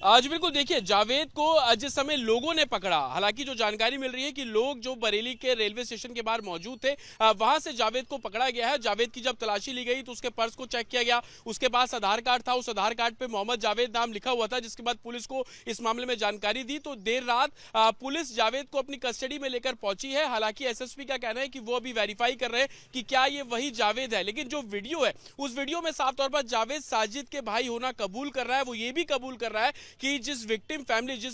आज बिल्कुल देखिए, जावेद को जिस समय लोगों ने पकड़ा, हालांकि जो जानकारी मिल रही है कि लोग जो बरेली के रेलवे स्टेशन के बाहर मौजूद थे, वहां से जावेद को पकड़ा गया है। जावेद की जब तलाशी ली गई तो उसके पर्स को चेक किया गया, उसके पास आधार कार्ड था, उस आधार कार्ड पे मोहम्मद जावेद नाम लिखा हुआ था, जिसके बाद पुलिस को इस मामले में जानकारी दी तो देर रात पुलिस जावेद को अपनी कस्टडी में लेकर पहुंची है। हालांकि एसएसपी का कहना है कि वो अभी वेरीफाई कर रहे हैं कि क्या ये वही जावेद है, लेकिन जो वीडियो है उस वीडियो में साफ तौर पर जावेद साजिद के भाई होना कबूल कर रहा है। वो ये भी कबूल कर रहा है कि जिस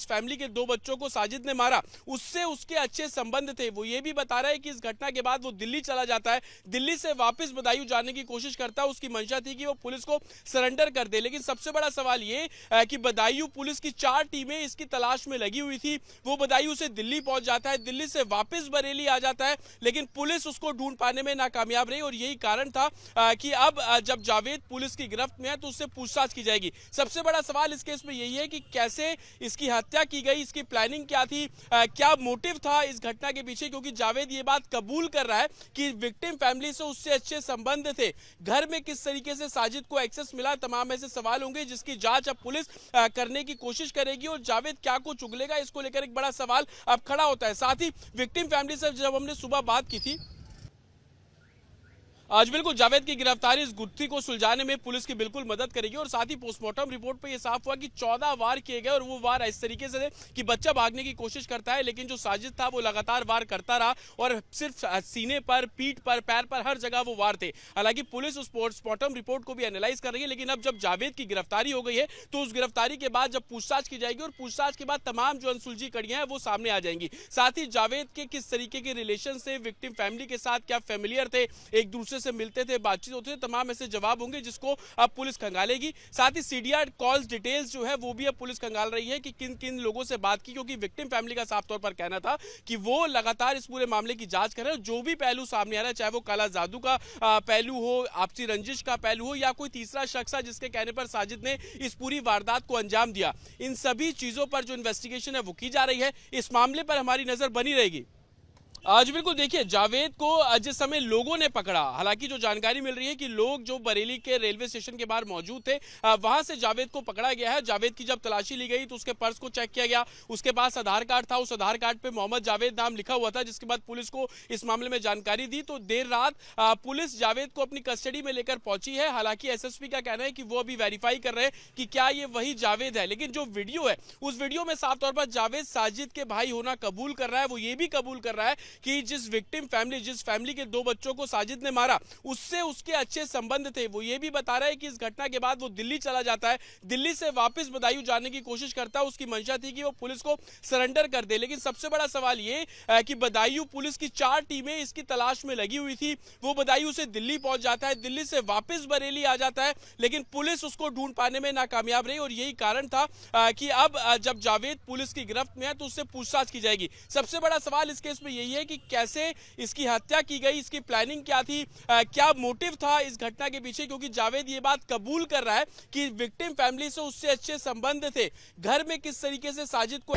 फैमिली के 2 बच्चों को साजिद ने मारा, उससे उसके अच्छे संबंध थे। वो ये भी बता रहा है कि इस घटना के बाद वो दिल्ली चला जाता है, दिल्ली से वापस बदायूं जाने की कोशिश करता है। उसकी मंशा थी कि वो पुलिस को सरेंडर कर दे, लेकिन सबसे बड़ा सवाल ये कि बदायूं पुलिस की 4 टीमें इसकी तलाश में लगी हुई थी। वो बदायूं से दिल्ली पहुंच जाता है, दिल्ली से वापस बरेली आ जाता है, लेकिन पुलिस उसको ढूंढ पाने में नाकामयाब रही और यही कारण था कि अब जब जावेद पुलिस की गिरफ्त में है तो उससे पूछताछ की जाएगी। सबसे बड़ा सवाल इस केस में यही है कि कैसे इसकी हत्या की गई, इसकी प्लानिंग क्या थी, क्या मोटिव था इस घटना के पीछे, क्योंकि जावेद ये बात कबूल कर रहा है कि विक्टिम फैमिली से उससे अच्छे संबंध थे। घर में किस तरीके से साजिद को एक्सेस मिला, तमाम ऐसे सवाल होंगे जिसकी जांच अब पुलिस करने की कोशिश करेगी और जावेद क्या कुछ उगलेगा, इसको लेकर एक बड़ा सवाल अब खड़ा होता है। साथ ही विक्टिम फैमिली से जब हमने सुबह बात की थी, आज बिल्कुल जावेद की गिरफ्तारी इस गुत्थी को सुलझाने में पुलिस की बिल्कुल मदद करेगी और साथ ही पोस्टमार्टम रिपोर्ट पे ये साफ हुआ कि 14 वार किए गए और वो वार इस तरीके से थे कि बच्चा भागने की कोशिश करता है, लेकिन जो साजिद था वो लगातार वार करता रहा और सिर्फ सीने पर, पीठ पर, पैर पर, हर जगह वो वार थे। हालांकि पुलिस उस पोस्टमार्टम रिपोर्ट को भी एनालाइज कर रही है, लेकिन अब जब जावेद की गिरफ्तारी हो गई है तो उस गिरफ्तारी के बाद जब पूछताछ की जाएगी और पूछताछ के बाद तमाम जो अनसुलझी कड़ियां हैं वो सामने आ जाएंगी। साथ ही जावेद के किस तरीके के रिलेशन से विक्टिम फैमिली के साथ, क्या फेमिलियर थे, एक दूसरे से मिलते थे, बातचीत होती है, तमाम ऐसे जवाब होंगे जिसको अब पुलिस खंगालेगी। साथ ही सीडीआर कॉल्स डिटेल्स जो है वो भी अब पुलिस खंगाल रही है कि किन किन लोगों से बात की, क्योंकि विक्टिम फैमिली का साफ तौर पर कहना था कि वो लगातार इस पूरे मामले की जांच कर रहे हैं। जो भी पहलू सामने आ रहा है, चाहे वो काला जादू का पहलू हो, आपसी रंजिश का पहलू हो या कोई तीसरा शख्स है जिसके कहने पर साजिद ने इस पूरी वारदात को अंजाम दिया, इन सभी चीजों पर जो इन्वेस्टिगेशन है वो की जा रही है। इस मामले पर हमारी नजर बनी रहेगी। आज बिल्कुल देखिए, जावेद को जिस समय लोगों ने पकड़ा, हालांकि जो जानकारी मिल रही है कि लोग जो बरेली के रेलवे स्टेशन के बाहर मौजूद थे, वहां से जावेद को पकड़ा गया है। जावेद की जब तलाशी ली गई तो उसके पर्स को चेक किया गया, उसके पास आधार कार्ड था, उस आधार कार्ड पे मोहम्मद जावेद नाम लिखा हुआ था, जिसके बाद पुलिस को इस मामले में जानकारी दी तो देर रात पुलिस जावेद को अपनी कस्टडी में लेकर पहुंची है। हालांकि एसएसपी का कहना है कि वो अभी वेरीफाई कर रहे हैं कि क्या ये वही जावेद है, लेकिन जो वीडियो है उस वीडियो में साफ तौर पर जावेद साजिद के भाई होना कबूल कर रहा है। वो ये भी कबूल कर रहा है कि जिस फैमिली के 2 बच्चों को साजिद ने मारा, उससे उसके अच्छे संबंध थे। वो ये भी बता रहा है कि इस घटना के बाद वो दिल्ली चला जाता है, दिल्ली से वापस बदायूं जाने की कोशिश करता है। उसकी मंशा थी कि वो पुलिस को सरेंडर कर दे, लेकिन सबसे बड़ा सवाल ये कि बदायूं पुलिस की 4 टीमें इसकी तलाश में लगी हुई थी। वो बदायूं से दिल्ली पहुंच जाता है, दिल्ली से वापस बरेली आ जाता है, लेकिन पुलिस उसको ढूंढ पाने में नाकामयाब रही और यही कारण था कि अब जब जावेद पुलिस की गिरफ्त में है तो उससे पूछताछ की जाएगी। सबसे बड़ा सवाल इस केस में यही है कि कैसे इसकी हत्या की गई, इसकी प्लानिंग क्या थी, क्या मोटिव था इस घटना के पीछे, क्योंकि जावेद ये बात कबूल कर रहा है कि विक्टिम फैमिली से उससे अच्छे संबंध थे। घर में किस तरीके से साजिद को